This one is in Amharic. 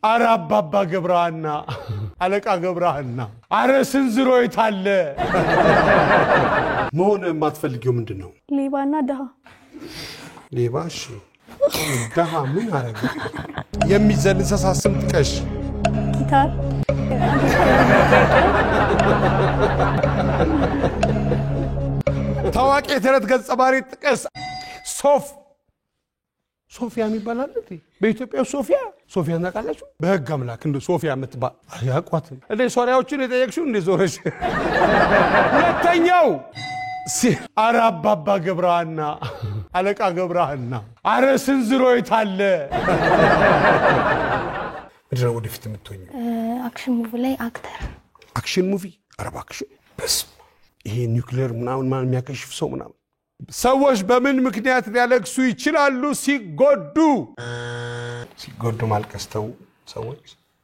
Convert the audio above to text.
አረ አባባ ገብረሃና አለቃ ገብረሃና አረ ስንዝሮ ይታለ መሆን የማትፈልጊው ምንድነው ሌባና ደሃ ሌባሽ ደሃ ምን አረገ የሚዘል እንስሳ ስም ጥቀሽ ጊታር ታዋቂ የተረት ገጸ ባህሪ ጥቀስ ሶፊያ የሚባል አለ በኢትዮጵያ ሶፊያ እናቃላችሁ በህግ አምላክ እንደ ሶፊያ የምትባል ያቋት እንደ ሶሪያዎችን የጠየቅሽው እንደ ዞረሽ ሁለተኛው አረ አባባ ገብረሃና አለቃ ገብረሃና አረ ስንዝሮ ይታለ ምንድነው ወደፊት የምትሆኚው አክሽን ሙቪ ላይ አክሽን ሙቪ አረብ አክሽን በስ ይሄ ኒውክሌር ምናምን ማን የሚያከሽፍ ሰው ምናምን ሰዎች በምን ምክንያት ሊያለቅሱ ይችላሉ ሲጎዱ ማልቀስተው ሰዎች